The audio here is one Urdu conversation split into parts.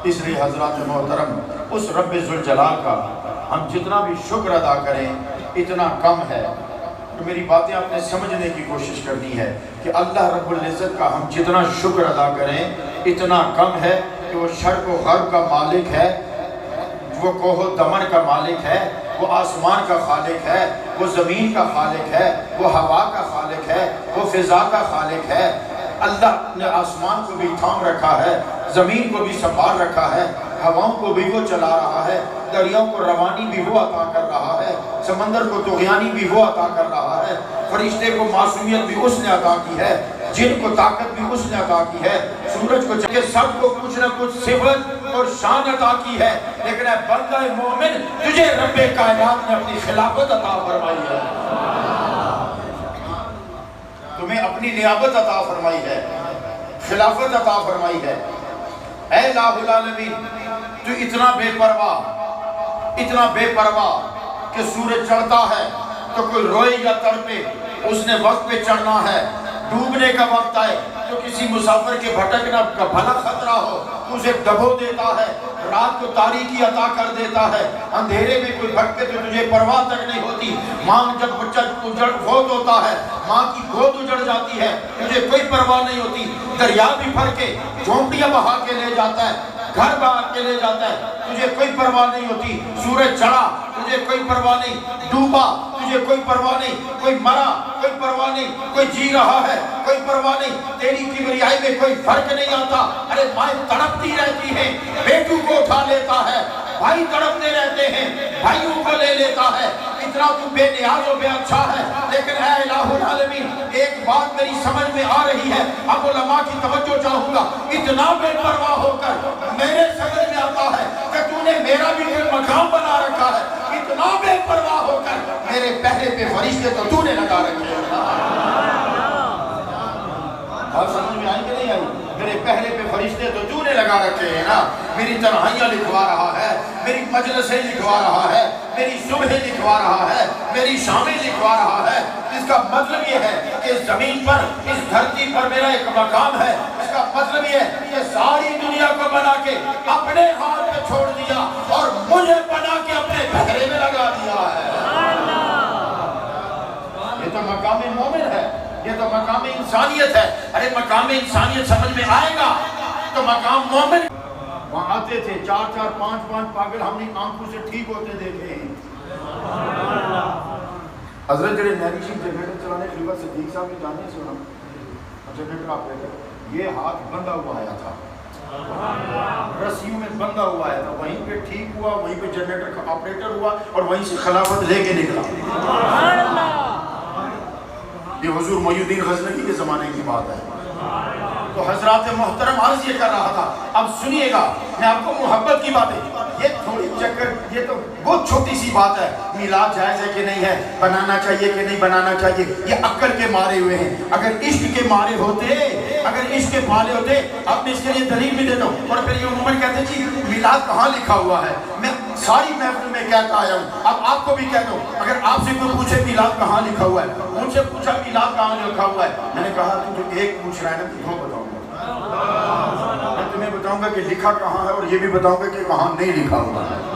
اس لیے حضرات محترم اس رب ذوالجلال کا ہم جتنا بھی شکر ادا کریں اتنا کم ہے۔ تو میری باتیں آپ نے سمجھنے کی کوشش کرنی ہے کہ اللہ رب العزت کا ہم جتنا شکر ادا کریں اتنا کم ہے کہ وہ شرق و غرب کا مالک ہے، وہ کوہ و دمن کا مالک ہے، وہ آسمان کا خالق ہے، وہ زمین کا خالق ہے، وہ ہوا کا خالق ہے، وہ فضا کا خالق ہے۔ اللہ نے آسمان کو بھی تھام رکھا ہے، زمین کو بھی سنبھال رکھا ہے، ہواؤں کو بھی وہ چلا رہا ہے، دریاؤں کو روانی بھی وہ عطا کر رہا ہے، سمندر کو طغیانی بھی وہ عطا کر رہا ہے، فرشتے کو معصومیت بھی اس نے عطا کی ہے، جن کو طاقت بھی اس نے عطا کی ہے، سورج کو چاہے سب کو کچھ نہ کچھ صفت اور شان عطا کی ہے، لیکن اے بندہ مومن تجھے رب کائنات نے اپنی خلافت عطا فرمائی ہے، تمہیں اپنی نیابت عطا فرمائی ہے، خلافت عطا فرمائی ہے۔ اے الہ العالمین تو اتنا بے پرواہ کہ سورج چڑھتا ہے تو کوئی روئے یا تڑپے، اس نے وقت پہ چڑھنا ہے، ڈوبنے کا وقت آئے تو کسی مسافر کے بھٹکنا کا بھلا خطرہ ہو تو اسے ڈبو دیتا ہے، رات کو تاریکی عطا کر دیتا ہے، اندھیرے میں کوئی بھٹکے تو تجھے پرواہ تک نہیں ہوتی، ماں جب بچہ فوت ہوتا ہے ماں کی گود اجڑ جاتی ہے تجھے کوئی پرواہ نہیں ہوتی، دریا بھی بھر کے جھونپڑیاں بہا کے لے جاتا ہے، گھر بہا کے لے جاتا ہے، تجھے کوئی پرواہ نہیں ہوتی، سورج چڑھا تجھے کوئی پرواہ نہیں، ڈوبا تجھے کوئی پرواہ نہیں، کوئی مرا کوئی پرواہ نہیں، کوئی جی رہا ہے کوئی پرواہ نہیں، تیری کبریائی میں کوئی فرق نہیں آتا۔ ارے مائیں تڑپتی رہتی ہیں، بیٹوں کو اٹھا لیتا ہے، بھائی تڑپتے رہتے ہیں، بھائیوں کو لے لیتا ہے، اتنا تو بے نیاز و بے اچھا ہے۔ لیکن اے الہ العالمین ایک بات میری سمجھ میں آ رہی ہے، اب علماء کی توجہ چاہوں گا، اتنا بے پرواہ ہو کر میرے سمجھ میں آتا ہے کہ تو نے میرا بھی کوئی مقام بنا رکھا ہے، اتنا بے پرواہ ہو کر میرے پہرے پہ فرشتے تو نے لگا رکھے ہیں۔ بات سمجھ میں آئی کہ نہیں آئی؟ میرے پہلے پہ فرشتے تو نے لگا رکھے ہیں نا، میری تنہائیاں لکھوا رہا ہے، میری مجلسیں لکھوا رہا ہے، میری صبح لکھوا رہا ہے، میری شامیں لکھوا رہا ہے۔ اس کا مطلب یہ ہے کہ اس زمین پر اس دھرتی پر میرا ایک مقام ہے، اس کا مطلب یہ ہے کہ ساری دنیا کو بنا کے اپنے ہاتھ میں چھوڑ دیا اور مجھے بنا کے اپنے پہرے میں لگا دیا ہے۔ یہ تو مقام مومن ہے، یہ تو مقام انسانیت ہے۔ ارے مقام انسانیت سمجھ میں آئے گا تو مقام مومن۔ وہاں آتے تھے 4 5 پاگل ہم نے آنکھوں سے ٹھیک ہوتے دیکھے ہیں۔ حضرت جڑے نیریشن جنریٹر چلانے خلیفہ صدیق صاحب کی جانتے سنا جنریٹر آپریٹر، یہ ہاتھ بندھا ہوا آیا تھا، رسیوں میں بندھا ہوا آیا تھا، وہیں پہ ٹھیک ہوا، وہیں پہ جنریٹر کا آپریٹر ہوا اور وہیں سے خلافت لے کے نکلا۔ یہ حضور محی الدین غزنوی کے زمانے کی بات ہے۔ تو حضرات محترم عرض یہ کر رہا تھا، اب سنیے گا میں آپ کو محبت کی باتیں، یہ تھوڑی چکر، یہ تو بہت چھوٹی سی بات ہے، میلاد جائز ہے کہ نہیں ہے، بنانا چاہیے کہ نہیں بنانا چاہیے، یہ عقل کے مارے ہوئے ہیں۔ اگر عشق کے مارے ہوتے، اگر عشق کے مارے ہوتے، اب میں اس کے لیے دلیل بھی دیتا ہوں۔ اور پھر یہ عموماً کہتے ہیں جی میلاد کہاں لکھا ہوا ہے، میں ساری محفل میں کہتا آیا ہوں، اب آپ کو بھی کہتا ہوں، اگر آپ سے کوئی پوچھے میلاد کہاں لکھا ہوا ہے، ان سے پوچھا میلاد کہاں لکھا ہوا ہے، میں نے کہا تو جو ایک پوچھ رہا ہے نا تو بتاؤں گا، میں تمہیں بتاؤں گا کہ لکھا کہاں ہے اور یہ بھی بتاؤں گا کہ کہاں نہیں لکھا ہوا ہے۔ تو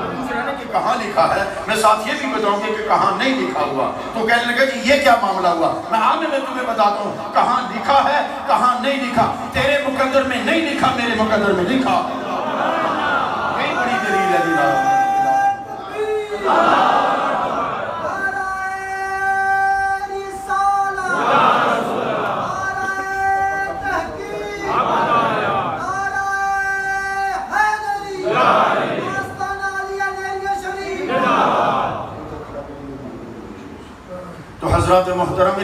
پوچھ رہا ہے کہ کہاں لکھا ہے، میں ساتھ یہ بھی بتاؤں گا کہ کہاں نہیں لکھا ہوا۔ تو کہنے لگا جی یہ کیا معاملہ ہوا، میں آگے میں تمہیں بتاتا ہوں کہاں لکھا ہے کہاں نہیں لکھا، تیرے مقدر میں نہیں لکھا، میرے مقدر میں لکھا۔ یہی بڑی دلیل ہے جناب۔ تو حضرات محترم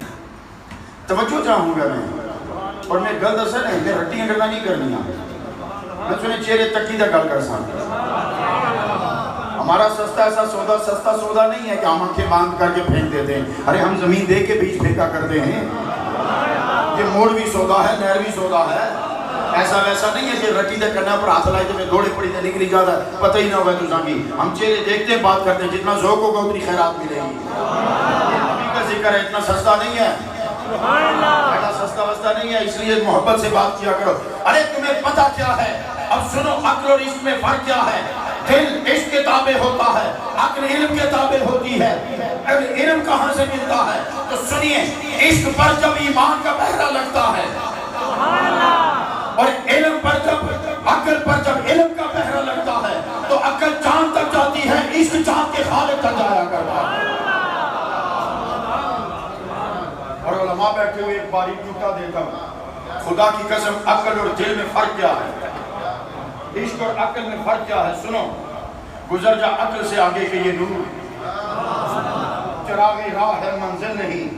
توجہ چاہوں گا میں، اور میں گل دسا نہیں، میں رٹیاں گلا نہیں کرنی، میں تمہیں چہرے تکی دا گل کر سکتا۔ ہمارا سستا ایسا سودا سستا سودا نہیں ہے کہ ہم آنکھیں باندھ کر کے پھینک دیتے ہیں، ارے ہم زمین دے کے بیچ پھینکا کرتے ہیں۔ یہ موڑ بھی سودا ہے، نہر بھی سودا ہے، ایسا ویسا نہیں ہے کہ رٹی دے کرنا پر ہاتھ لائے جب دوڑے پڑی دے نکلی جاتا ہے، پتہ ہی نہ ہوگا تو سانگی۔ ہم چہرے دیکھتے ہیں، بات کرتے ہیں، جتنا ذوق ہوگا اتنی خیرات ملے گی۔ نبی کا ذکر ہے، اتنا سستا نہیں ہے، ایسا سستا وستا نہیں ہے، اس لیے محبت سے بات کیا کرو۔ ارے تمہیں تمہیں پتہ کیا ہے؟ اب سنو، عقل اور عشق میں فرق کیا ہے؟ دل عشق کے تابع ہوتا ہے، عقل علم کے تابع ہوتی ہے۔ اب علم کہاں سے ملتا ہے؟ تو سنیے، عشق پر جب ایمان کا پہرا لگتا ہے اور علم پر جب عقل پر جب علم کا پہرا لگتا ہے تو عقل چاند تک جاتی ہے، عشق چاند کے خالق تک جایا کرتا ہے۔ اور علماء بیٹھے ہوئے ایک باریک نکتہ دیتا ہوں، خدا کی قسم عقل اور دل میں فرق کیا ہے؟ عشق اور عقل میں فرق کیا ہے؟ سنو، گزر جا عقل سے آگے کہ یہ نور، چراغ راہ ہے منزل نہیں،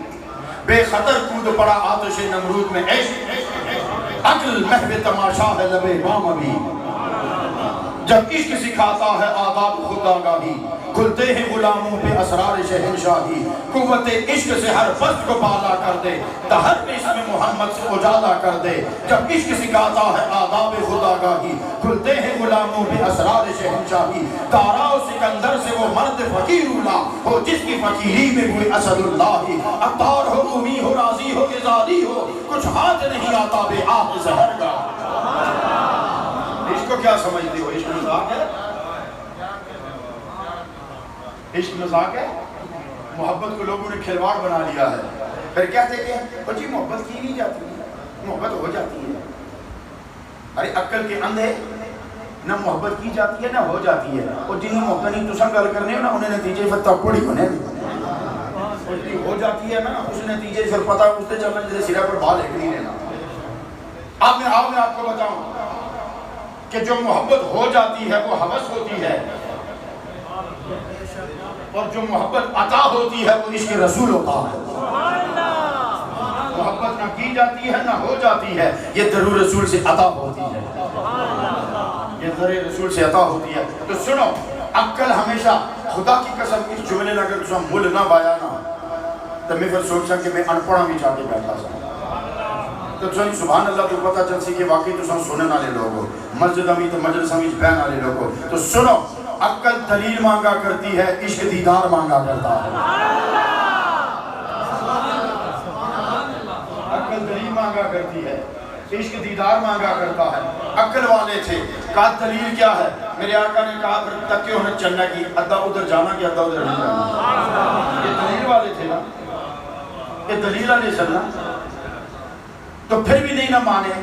بے خطر کود پڑا آتش نمرود میں۔ عشق عقل محو تماشا ہے لبے بام ابھی، جب عشق سکھاتا ہے آداب خدا گاہی، کھلتے ہیں غلاموں پہ اسرار شہنشاہی، قوت عشق سے ہر فرد کو بالا کر دے، تہر اسم محمد سے اجالا کر دے، جب عشق سکھاتا ہے آداب خدا گاہی، کھلتے ہیں غلاموں پہ اسرار شہنشاہی، دارا و سکندر سے وہ مرد فقیر اولا ہو جس کی فقیری میں ہوئے اسد اللہ، عطار ہو مومی ہو راضی ہو کہ زادی ہو، کچھ ہاتھ نہیں آتا بے آپ زہر کا۔ عشق کو کیا سمجھتے ہو؟ عشق مذاق ہے؟ عشق مذاق ہے؟ محبت کو لوگوں نے کھلواڑ بنا لیا ہے، پھر کہتے کہ جی محبت کی نہیں جاتی ہے، محبت ہو جاتی ہے۔ ارے عقل کے اندھے نہ محبت کی جاتی ہے نہ ہو جاتی ہے، اور جنہیں محبت نہیں تسا گل کرنے ہو نا انہیں نتیجے فتح پڑی ہونے، اور جنہیں ہو جاتی ہے نا اس نتیجے پھر پتہ اس سے چلنا جیسے سرہ پر بال ایک نہیں لینا۔ اب میں آپ کو بتاؤں کہ جو محبت ہو جاتی ہے وہ ہوس ہوتی ہے، اور جو محبت عطا ہوتی ہے وہ عشق رسول ہوتا ہے۔ محبت نہ کی جاتی ہے نہ ہو جاتی ہے، یہ ضرور رسول سے عطا ہوتی ہے، یہ ضرور رسول سے عطا ہوتی ہے۔ تو سنو، عقل ہمیشہ خدا کی قسم اس جملے نہ اگر تسا مل نہ بایا نا تو میں پھر سوچا کہ میں انپڑھا بھی چاہتے بیٹھا سا، تو تسا سبحان اللہ تو پتہ چل سی کہ واقعی تسا سنن والے لوگ ہو، مسجد میں تو مجلس میں بہن والے لوگ ہو۔ تو سنو، عقل دلیل مانگا کرتی ہے، عشق دیدار مانگا کرتا ہے۔ عقل دلیل مانگا کرتی ہے، عشق دیدار مانگا کرتا ہے۔ عقل والے تھے، کہا دلیل کیا ہے؟ میرے آقا نے کہا پھر تک کہ انہیں چلنا کی ادھا ادھر جانا کہ ادھا ادھر نہیں جانا۔ یہ دلیل والے تھے نا، یہ دلیل والے چلنا، تو پھر بھی نہیں نہ مانے۔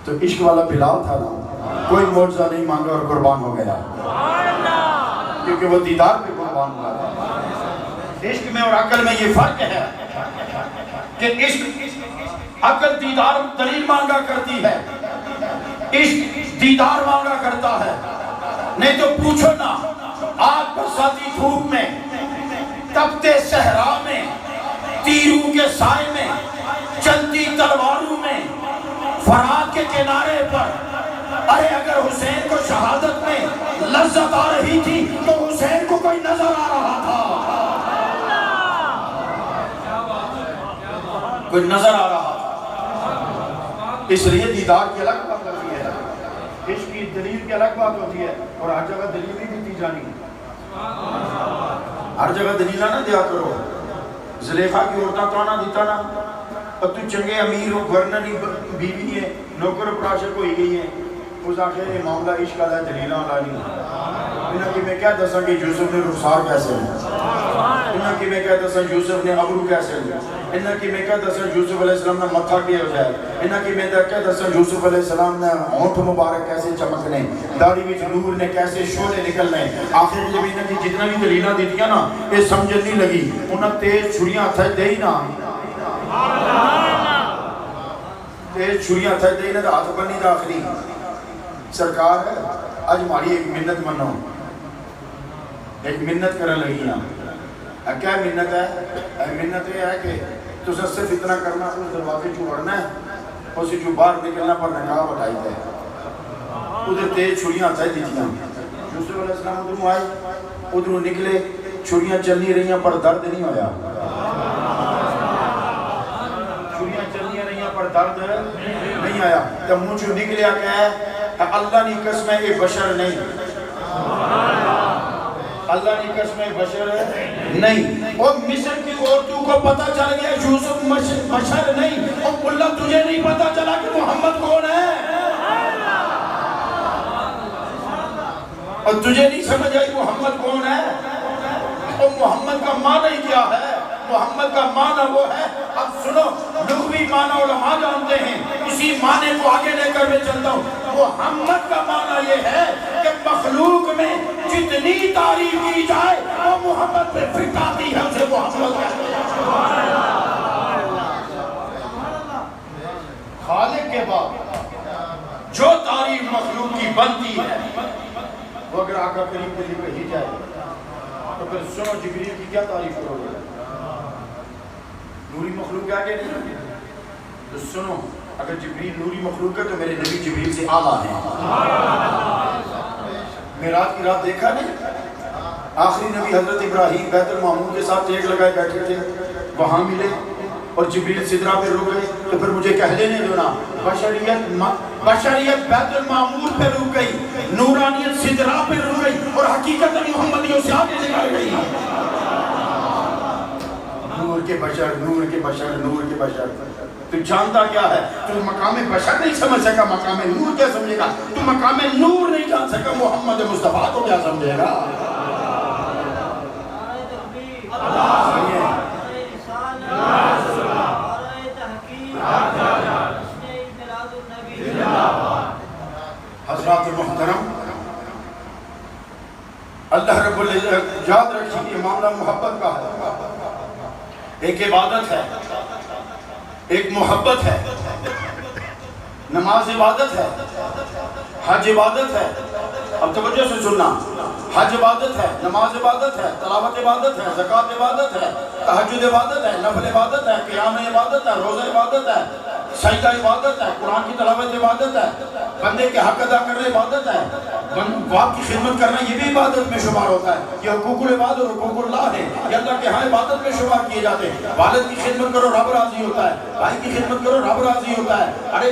تو عشق والا بلال تھا نا، کوئی معجزہ نہیں مانگا اور قربان ہو گیا، کیونکہ وہ دیدار پہ قربان ہوا ہے۔ عشق میں اور عقل میں یہ فرق ہے کہ عشق عقل دیدار دلیل مانگا کرتی ہے، عشق دیدار مانگا کرتا ہے۔ نہیں تو پوچھو نا، آگ برساتی دھوپ میں، تپتے صحرا میں، تیروں کے سائے میں، چلتی تلواروں میں، فرات کے کنارے پر، ارے اگر حسین کو شہادت میں لذت آ رہی تھی تو حسین کو کوئی نظر آ رہا تھا، کوئی نظر آ رہا تھا۔ اس لیے دیدار کی الگ بات ہوتی ہے، عشق کی دلیل کی الگ بات ہوتی ہے، اور ہر جگہ دلیل نہیں دیتی جانی، ہر جگہ دلیلہ نہ دیا کرو۔ زلیخا کی عورتہ تو نہ دیتا نا، اب تو چنگے امیر ہو، گورنری بیوی ہے، نوکر پراشر کو ہی گئی ہے، اس آخر یہ معاملہ عشق کا ہے، دلیلہ والا نہیں۔ انہاں کی میں کہہ دسا کہ یوسف نے رخسار کیسے ہے، انہاں کی میں کہہ دسا یوسف نے ابرو کیسے ہے، انہاں کی میں کہہ دسا یوسف علیہ السلام نے متھا کیا ہو جائے، انہاں کی میں کہہ دسا یوسف علیہ السلام نے ہونٹ مبارک کیسے چمکنے، داڑھی وچ نور نے کیسے شعلے نکلنے۔ آخر جب انہاں کی جتنا بھی دلیلہ دیتیاں نا یہ سمجھ نہیں لگی، انہاں تیز چھریاں ہتھے دے ہی نا، تیز چھریاں ہتھے دے ہی نا، ہاتھ بنی دا آخری سرکار ہے۔ آج ہماری ایک منت منو، ایک منت کرنے لگی ہیں، کیا منت ہے؟ منت یہ ہے کہ تُسے صرف اتنا کرنا، اس دروازے جو اڑنا ہے، اسی جو باہر نکلنا پر نکاح بٹائی ہے، ادھر تیز چھریاں ہتھے دیتیاں۔ یوسف علیہ السلام ادھروں آئے، ادھروں نکلے، چھریاں چلنی رہیاں پر درد نہیں ہویا، چھریاں چلنی رہیاں پر درد نہیں آیا۔ جب منہ جو نکلیا کہ اللہ نہیں قسم ہے یہ بشر نہیں، اللہ نے قسم بشر نہیں. اور مصر کی عورتوں کو پتہ چل گیا یوسف بشر نہیں. اور اللہ تجھے نہیں پتہ چلا کہ محمد کون ہے؟ اور تجھے نہیں سمجھ آئی محمد کون ہے؟ اور محمد کا معنی کیا ہے؟ محمد کا معنی وہ ہے. اب سنو، لغوی معنی علماء جانتے ہیں، اسی معنی کو آگے لے کر میں چلتا ہوں. محمد کا معنی یہ ہے کہ مخلوق میں جتنی تعریف کی جائے وہ محمد پہ فٹ آتی ہے، اسے محمد کہتے ہیں. خالق کے بعد جو تعریف مخلوق کی بنتی ہے وہ اگر آقا کریم کے لیے کہی جائے تو پھر سنو جبریل کی کیا تعریف کرو گے؟ نوری مخلوق ہے کہ نہیں؟ تو سنو، اگر جبریل نوری مخلوق ہے تو میرے نبی جبریل سے اعلیٰ ہیں. معراج کی رات دیکھا نہیں؟ آخری نبی حضرت ابراہیم بیت المعمور کے ساتھ ٹیک لگائے بیٹھے تھے، وہاں ملے اور جبریل سدرہ پہ رک گئے. تو پھر مجھے کہہ لینے دو نا، بشریت بیت المعمور پہ رک گئی، نورانیت سدرہ پہ رک گئی، اور حقیقت محمدیوں سے آگے نکل گئی. نور کے بشر، نور کے بشر، نور کے بشر. تو جانتا کیا ہے؟ تو مقام بشر نہیں سمجھ سکا، مقام نور کیا سمجھے گا؟ تو مقام نور نہیں جان سکا، محمد مصطفیٰ کو کیا سمجھے گا؟ حضرات محترم، اللہ رب العزت یاد رکھیے یہ معاملہ محبت کا ہے. ایک عبادت ہے، ایک محبت ہے. نماز عبادت ہے، حج عبادت ہے. اب توجہ سے سننا، حج عبادت ہے، نماز عبادت ہے، تلاوت عبادت ہے، زکوٰۃ عبادت ہے، تہجد عبادت ہے، نفل عبادت ہے، قیام عبادت ہے، روزہ عبادت ہے، سجدہ عبادت ہے، قرآن کی تلاوت عبادت ہے، بندے کے حق ادا کرنا عبادت ہے، باپ کی خدمت کرنا یہ بھی عبادت میں شمار ہوتا ہے. یہ حقوق العباد اور حقوق اللہ ہے، یہ اللہ کے ہاں عبادت میں شمار کیے جاتے ہیں. والد کی خدمت کرو رب راضی ہوتا ہے، بھائی کی خدمت کرو رب راضی ہوتا ہے، ارے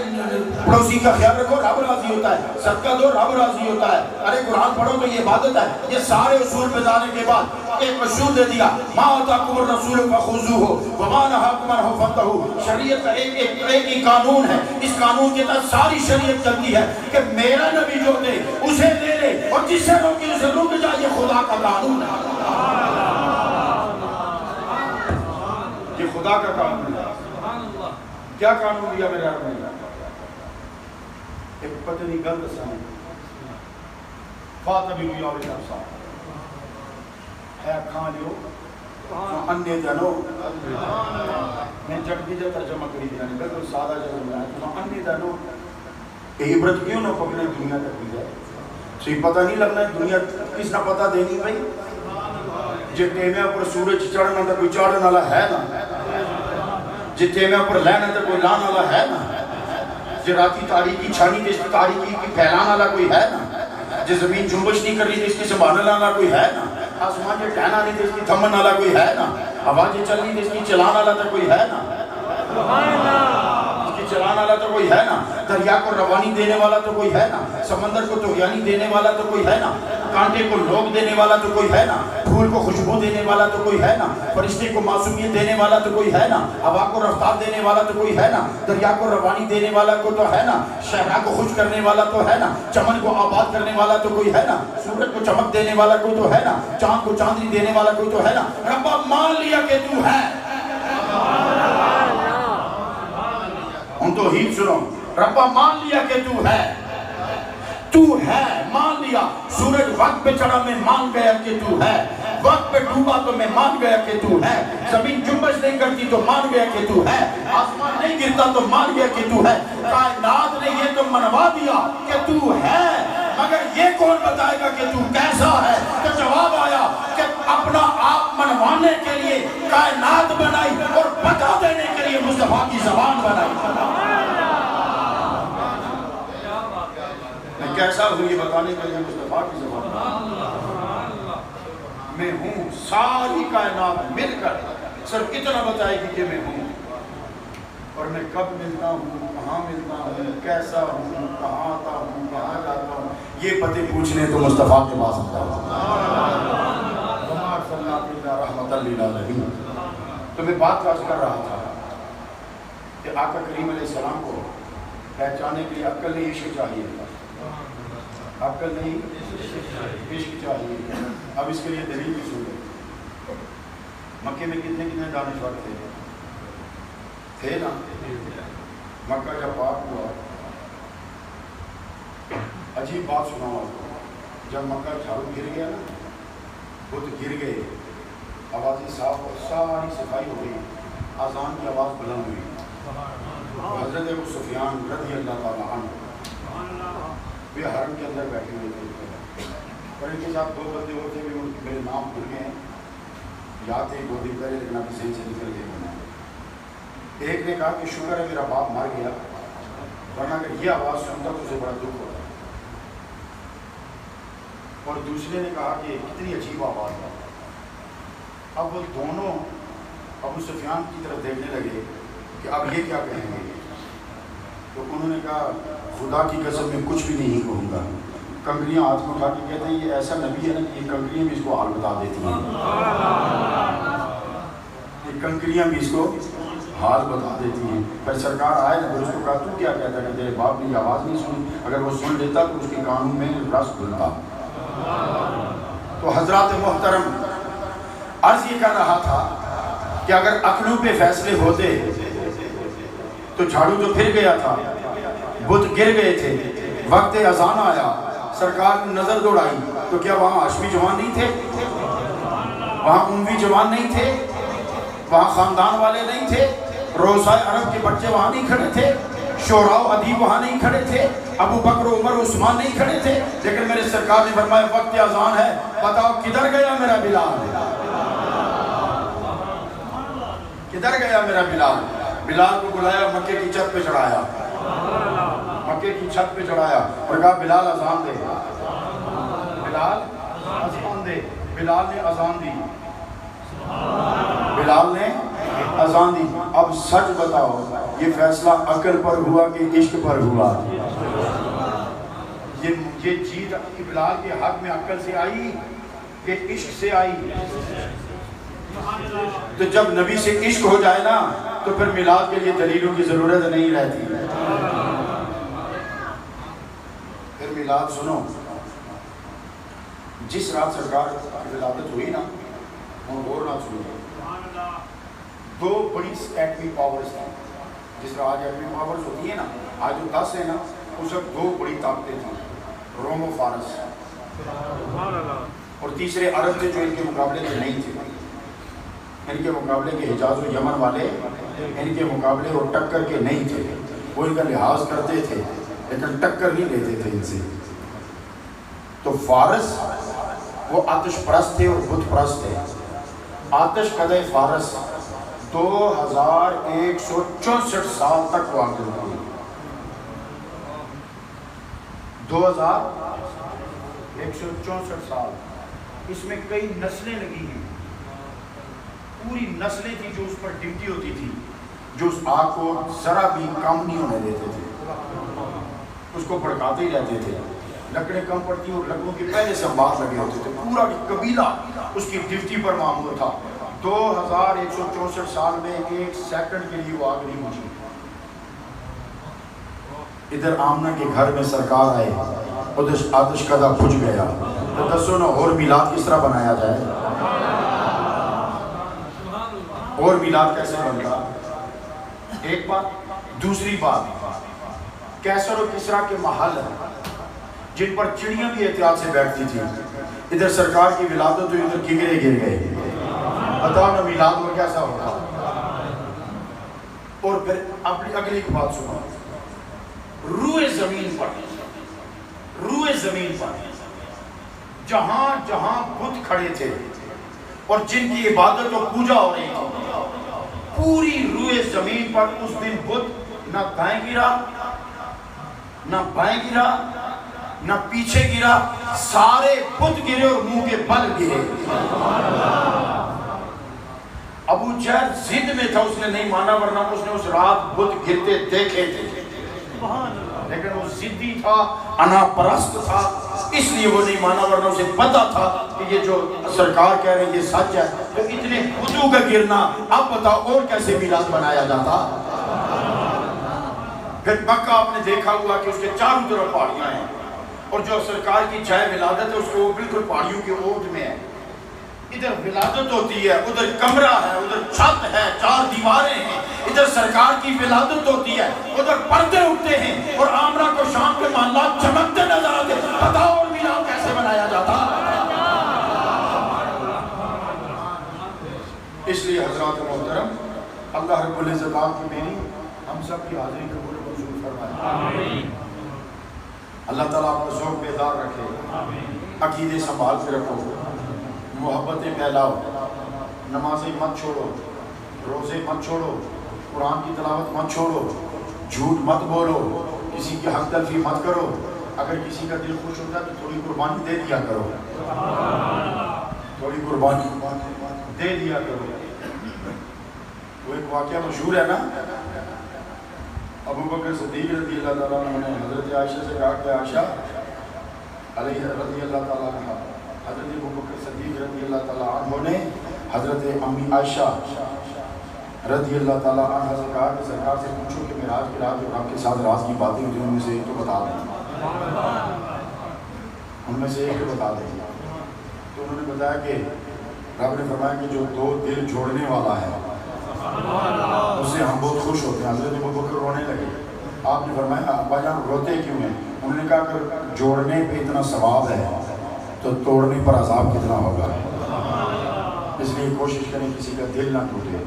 پڑوسی کا خیال رکھو رب راضی ہوتا ہے، صدقہ دو رب راضی ہوتا ہے، ارے قرآن پڑھو تو یہ عبادت ہے. یہ سارے اصول پہ جانے کے بعد ایک اصول دے دیا، ما آتاکم الرسول فخذوہ وما نہاکم عنہ فانتہوا. شریعت کا ایک ہی قانون ہے، اس قانون کے تحت ساری شریعت چلتی ہے کہ میرا نبی جو دے اسے لے لے، اور جس سے روکی اسے رک جائے. یہ خدا کا قانون ہے، یہ خدا کا قانون ہے. کیا قانون دیا میرے رب نے؟ ایک پتنی گلد سامنے فاتبی یا الابصار ہے کھان لیو انے جانو. میں جٹ بھی جا ترجمہ کری دیا نہیں، بالکل سادہ جا ہے تو انے جانو. یہ عبرت کیوں نہ پکڑے دنیا تک بھی جائے؟ صحیح پتہ نہیں لگنا ہے دنیا کس نہ پتہ دینی بھائی. جے ٹیمے پر سورج چڑھنا تو کوئی چڑھن والا ہے نا، جے ٹیمے پر لینا تو کوئی لان والا ہے نا، جے راتی تاریکی چھانی تو اس کی تاریکی کی پھیلان والا کوئی ہے نا، جے زمین جنبش نہیں کر رہی تو اس کی سنبھالنے والا کوئی ہے نا، آسمان جے ٹہنا نہیں تو اس کی تھمن والا کوئی ہے نا، ہوا جے چل رہی تو اس کی چلان والا تو کوئی ہے نا، اس کی چلان والا تو کوئی ہے نا، دریا کو روانی دینے والا تو کوئی ہے نا، سمندر کو طغیانی دینے والا تو کوئی ہے نا، کانٹے کو لوگ دینے والا تو کوئی ہے نا، پھول کو خوشبو دینے والا تو کوئی ہے نا، فرشتے کو معصومیت دینے والا تو کوئی ہے نا، ہوا کو رفتار دینے والا تو کوئی ہے نا، دریا کو روانی دینے والا کو تو ہے نا، صحرا کو خوش کرنے والا تو ہے نا، چمن کو آباد کرنے والا تو کوئی ہے نا، سورج کو چمک دینے والا کوئی تو ہے نا، چاند کو چاندنی دینے والا کوئی تو ہے نا. ربا مان لیا کہ تو ہے. ہم تو ہی سنو، ربا مان لیا کہ تو ہے، تو ہے، مان لیا. سورج وقت پہ چڑھا میں مان گیا کہ تو ہے، وقت پہ ڈوبا تو میں مان گیا کہ تو ہے، زمین جنبش نہیں کرتی تو مان گیا کہ تو ہے، آسمان نہیں گرتا تو مان گیا کہ تو ہے. کائنات نے یہ تو منوا دیا کہ تو ہے، مگر یہ کون بتائے گا کہ تو کیسا ہے؟ تو جواب آیا کہ اپنا آپ منوانے کے لیے کائنات بنائی اور بتا دینے کے لیے مصطفیٰ کی زبان بنائی. میں کیسا ہوں یہ بتانے کے لیے مصطفیٰ کی زبان میں ہوں. ساری کائنات مل کر صرف اتنا بتائے گی کہ میں ہوں، اور میں کب ملتا ہوں، کہاں ملتا ہوں، کیسا ہوں، کہاں آتا ہوں، کہاں جاتا ہوں، یہ پتے پوچھنے تو مصطفیٰ کے پاس آتا ہوں. رحمۃ للعالمین. تو میں بات کر رہا تھا کہ آقا کریم علیہ السلام کو پہچانے کے لیے عقل نہیں عشق چاہیے. عقل نہیں عشق چاہیے. اب اس کے لیے دلیل بھی سن لیں. مکے میں کتنے دانشور تھے نا. مکہ جب پاک ہوا, عجیب بات سناؤں آپ کو. جب مکہ جھاڑو گر گیا نا, بت گر گئے, آوازیں صاف اور ساری صفائی ہو گئی, اذان کی آواز بلند ہوئی. حضرت ابو سفیان رضی اللہ تعالیٰ عنہ وہ حرم کے اندر بیٹھے ہوئے تھے, اور ان کے ساتھ دو بندے ہوتے بھی, میرے نام بھول گئے ہیں, یاد تھے 2 دن پہلے لیکن ابھی ذہن سے نکل گئے. ایک نے کہا کہ شکر ہے میرا باپ مر گیا, ورنہ اگر یہ آواز سنتا تو اسے بڑا دکھ ہوتا. اور دوسرے نے کہا کہ کتنی عجیب آواز ہے. اب وہ دونوں ابو سفیان کی طرف دیکھنے لگے کہ اب یہ کیا کہیں گے. تو انہوں نے کہا خدا کی قسم میں کچھ بھی نہیں کہوں گا. کنکریاں ہاتھ میں اٹھا کے کہتے ہیں یہ ایسا نبی ہے نا کہ یہ کنکریاں بھی اس کو حال بتا دیتی ہیں. یہ کنکریاں بھی اس کو حال بتا دیتی ہیں. پھر سرکار آئے نا, پھر اس کو کہا تو کیا کہتا ہے کہ تیرے باپ نے یہ آواز نہیں سنی. اگر وہ سن لیتا تو اس کے کانوں میں رس گھلتا. تو حضرات محترم, عرض یہ کر رہا تھا کہ اگر عقلوں پہ فیصلے ہوتے تو جھاڑو تو پھر گیا تھا, بت گر گئے تھے, وقت اذان آیا, سرکار نے نظر دوڑائی, تو کیا وہاں ہاشمی جوان نہیں تھے, وہاں اموی جوان نہیں تھے, وہاں خاندان والے نہیں تھے, روسائے عرب کے بچے وہاں نہیں کھڑے تھے, شعراء و ادیب وہاں نہیں کھڑے تھے, ابو بکر عمر عثمان نہیں کھڑے تھے. لیکن میرے سرکار نے فرمایا وقت اذان ہے, بتاؤ کدھر گیا میرا بلال, کدھر گیا میرا بلال. بلال کو بلایا, مکے کی چھت پہ چڑھایا, مکے کی چھت پہ چڑھایا اور کہا بلال اذان دے, بلال اذان دے. بلال نے اذان دی, بلال نے اذان دی. اب سچ بتاؤ یہ فیصلہ عقل پر ہوا کہ عشق پر ہوا؟ یہ جیت بلال کے حق میں عقل سے آئی کہ عشق سے آئی؟ تو جب نبی سے عشق ہو جائے نا تو پھر میلاد کے لیے دلیلوں کی ضرورت نہیں رہتی. پھر میلاد سنو, جس رات سرکار کی ولادت ہوئی نا, وہ غور نہ سنو, 2 بڑی ایٹمی پاورز تھیں. جس طرح آج ایٹمی پاورز ہوتی ہیں نا, آج جو 10 ہیں نا, اس وقت 2 بڑی طاقتیں تھیں, روم و فارس, اور تیسرے عرب تھے جو ان کے مقابلے میں نہیں تھے. ان کے مقابلے کے حجاز و یمن والے ان کے مقابلے اور ٹکر کے نہیں تھے. وہ ان کا لحاظ کرتے تھے لیکن ٹکر نہیں لیتے تھے ان سے. تو فارس وہ آتش پرست تھے اور بت پرست تھے. آتش قدہ فارس 2164 سال تک واقع ہوئی. 2164 سال, اس میں کئی نسلیں لگی ہیں. پوری نسلیں تھی جو اس پر ڈیوٹی ہوتی تھی, جو اس آگ کو ذرا بھی کم نہیں ہونے دیتے تھے, اس کو بھڑکاتے ہی رہتے تھے. لکڑیں کم پڑتی اور لکڑوں کے پہلے سے بات لگے ہوتے تھے. پورا قبیلہ اس کی ڈیوٹی پر معمور تھا. 2164 سال میں 1 سیکنڈ کے لیے وہ آگ نہیں بجھی. ادھر آمنہ کے گھر میں سرکار آئے, ادھر آتش کدہ بجھ گیا. تو دسو نا اور میلاد کس طرح بنایا جائے, اور میلاد کیسے بنتا؟ ایک بات. دوسری بات, کیسر و کسرا کے محل جن پر چڑیاں بھی احتیاط سے بیٹھتی تھی, ادھر سرکار کی ولادت تو ادھر کنگرے گر گئے. بتاؤ نا میلاد میں کیسا ہوگا. اور پھر اپنی اگلی بات سنو, روئے زمین پر جہاں جہاں بت کھڑے تھے اور جن کی عبادت و پوجا ہو رہی تھی, پوری روئے زمین پر اس دن بت نہ دائیں گرا, نہ بائیں گرا, نہ پیچھے گرا, سارے بت گرے اور منہ کے بل گرے. ابو جہل ضد میں تھا, اس نے نہیں مانا, ورنہ اس نے اس رات بت گرتے دیکھے تھے. لیکن وہ ضدی تھا, انا پرست تھا, اس لیے وہ نہیں مانا, ورنہ اسے پتا تھا کہ یہ جو سرکار کہہ رہے ہیں یہ سچ ہے. تو اتنے وضو کا گرنا، اب بتاؤ اور کیسے میلاد منایا جاتا؟ پھر مکہ آپ نے دیکھا ہوا کہ اس کے چاروں طرف پہاڑیاں ہیں، اور جو سرکار کی جائے ولادت ہے اس کو وہ بالکل پہاڑیوں کے اوٹ میں ہے. ادھر ولادت ہوتی ہے، ادھر کمرہ ہے، ادھر چھت ہے، 4 دیواریں ہیں. ادھر سرکار کی ولادت ہوتی ہے، ادھر پردے اٹھتے ہیں، اور آمرہ کو شام کے معاملات چمکتے نظر آتے. بتاؤ اور میلاد کیسے منایا جاتا؟ اس لیے حضرات محترم، اللہ رب العزت آپ کی میری ہم سب کی حاضری قبول منظور فرمائے. اللہ تعالیٰ آپ کو ذوق بیدار رکھے، عقیدے سنبھال کے رکھو، محبتیں پھیلاؤ، نمازیں مت چھوڑو، روزے مت چھوڑو، قرآن کی تلاوت مت چھوڑو، جھوٹ مت بولو، کسی کی حق تلفی مت کرو. اگر کسی کا دل خوش ہوتا ہے تو تھوڑی قربانی دے دیا کرو، تھوڑی قربانی دے دیا کرو. وہ ایک واقعہ مشہور ہے نا، ابو بکر صدیق رضی اللہ تعالیٰ عنہ نے حضرت عائشہ سے کہا کہ عائشہ علیہ رضی اللہ تعالیٰ عنہ، حضرت ابو بکر صدیق رضی اللہ تعالیٰ عنہ نے حضرت امی عائشہ رضی اللہ تعالیٰ عنہ سے کہا کہ سرکار سے پوچھو کہ معراج کی رات جو آپ کے ساتھ راز کی باتیں ہوتی ہیں ان میں سے ایک تو بتا دیں، ان میں سے ایک تو بتا دیں. تو انہوں نے بتایا کہ رب نے فرمایا کہ جو 2 دل جوڑنے والا ہے اس سے ہم بہت خوش ہوتے ہیں. حضرت ابو بکر رونے لگے. آپ نے فرمایا ابا جان روتے کیوں ہیں؟ انہوں نے کہا کہ جوڑنے پہ اتنا ثواب ہے تو توڑنے پر عذاب کتنا ہوگا. اس لیے کوشش کریں کسی کا دل نہ ٹوٹے،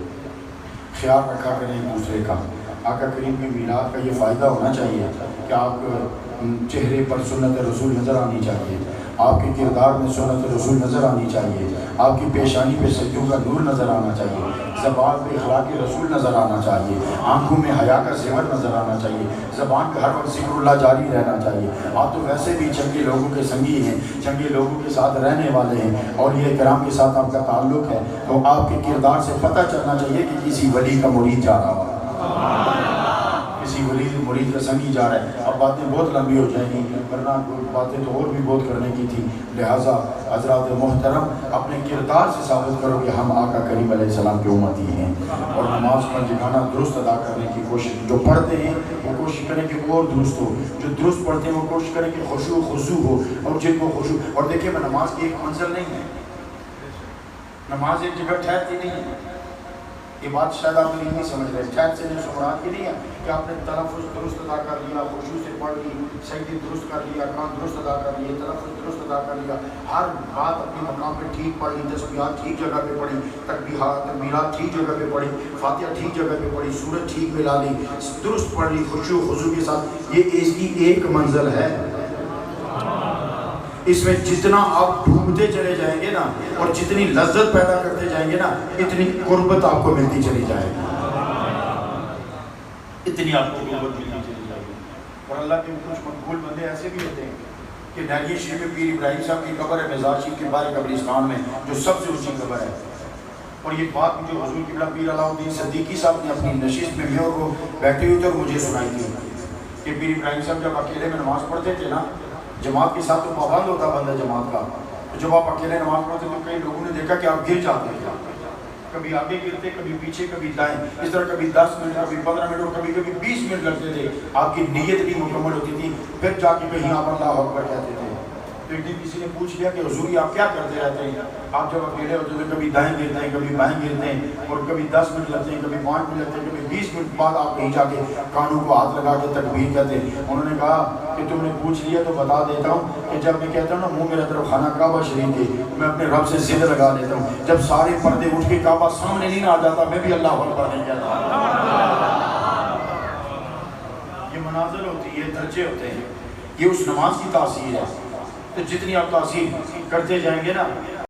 خیال رکھا کریں ایک دوسرے کا. آقا کریم کی میلاد کا یہ فائدہ ہونا چاہیے کہ آپ چہرے پر سنت رسول نظر آنی چاہیے، آپ کے کردار میں سنت رسول نظر آنی چاہیے، آپ کی پیشانی پہ سجدوں کا نور نظر آنا چاہیے، زبان پہ اخلاق رسول نظر آنا چاہیے، آنکھوں میں حیا کا زیور نظر آنا چاہیے، زبان پہ ہر وقت ذکر اللہ جاری رہنا چاہیے. آپ تو ویسے بھی چنگے لوگوں کے سنگی ہیں، چنگے لوگوں کے ساتھ رہنے والے ہیں، اور یہ کرام کے ساتھ آپ کا تعلق ہے، تو آپ کے کردار سے پتہ چلنا چاہیے کہ کسی ولی کا مرید جا رہا ہوا، کسی ولی مرید کا سنگی جا رہا ہے. اب باتیں بہت لمبی ہو جائیں گی، ورنہ باتیں تو اور بھی بہت کرنے کی تھی. لہٰذا حضرات محترم اپنے کردار سے ثابت کرو کہ ہم آقا کریم علیہ السلام کے امتی ہیں، اور نماز پر جگانا درست ادا کرنے کی کوشش. جو پڑھتے ہیں وہ کوشش کریں کہ اور درست ہو، جو درست پڑھتے ہیں وہ کوشش کریں کہ خشوع خضوع ہو، اور جن کو خشوع. اور دیکھیں میں نماز کی ایک منزل نہیں ہے، نماز ایک جگہ ٹھہرتی نہیں ہے. یہ بات شاید آپ میری نہیں سمجھ رہے. ٹھہر سے مراد یہ نہیں ہے کہ آپ نے تلفظ درست ادا کر لیا، خشوع سے پڑھ لی، سجدے درست کر لیا، ارکان درست ادا کر لیے، تلفظ درست ادا کر لیا، ہر بات اپنے مقام پہ ٹھیک پڑھ لی، تسبیحات ٹھیک جگہ پہ پڑھی، تکبیرات ٹھیک جگہ پہ پڑھی، فاتحہ ٹھیک جگہ پہ پڑھی، سورت ٹھیک ملا لی، درست پڑھ لی خشوع خضوع کے ساتھ. یہ اس کی ایک منزل ہے. اس میں جتنا آپ ڈوبتے چلے جائیں گے نا، اور جتنی لذت پیدا کرتے جائیں گے نا، اتنی قربت آپ کو ملتی چلی جائے گی، اتنی آپ کو قربت ملتی چلی جائے گی. اور اللہ کے کچھ مقبول بندے ایسے بھی ہوتے ہیں کہ نہریہ شریف میں پیر ابراہیم صاحب کی قبر ہے، مزار شریف کے باہر قبرستان میں جو سب سے اونچی قبر ہے. اور یہ بات جو حضور قبلہ پیر علاء الدین صدیقی صاحب نے اپنی نشست میں میور کو بیٹھے ہوئے تھے اور مجھے سنائی تھی کہ پیر ابراہیم صاحب جب اکیلے میں نماز پڑھتے تھے نا، جماعت کے ساتھ تو پابند ہوتا بندہ جماعت کا، جب آپ اکیلے نماز پڑھتے تو کئی لوگوں نے دیکھا کہ آپ گر جاتے ہیں، کبھی آگے گرتے، کبھی پیچھے، کبھی دائیں، اس طرح کبھی 10 منٹ، کبھی 15 منٹ، اور کبھی 20 منٹ لگتے تھے. آپ کی نیت بھی مکمل ہوتی تھی، پھر جا کے کہیں آپ اللہ اکبر کہتے تھے. تو ایک دن کسی نے پوچھ لیا کہ حضور آپ کیا کرتے رہتے ہیں؟ آپ جب اکیلے ہوتے ہیں کبھی دائیں گرتے ہیں، کبھی بائیں گرتے ہیں، اور کبھی 10 منٹ لگتے ہیں، کبھی 5 منٹ لگتے ہیں، کبھی 20 منٹ بعد آپ کہیں جا کے کانوں کو ہاتھ لگا کے تکبیر کہتے ہیں. انہوں نے کہا کہ تم نے پوچھ لیا تو بتا دیتا ہوں کہ جب میں کہتا ہوں نا منہ میرا طرف خانہ کعبہ شریف ہے، میں اپنے رب سے ضد لگا لیتا ہوں. جب سارے پردے اٹھ کے کعبہ سامنے نہیں آ جاتا میں بھی اللہ اکبر نہیں کہتا. یہ مناظر ہوتی ہے، یہ درجے ہوتے ہیں، یہ اس نماز کی تاثیر ہے. تو جتنی آپ تاثیر کرتے جائیں گے نا،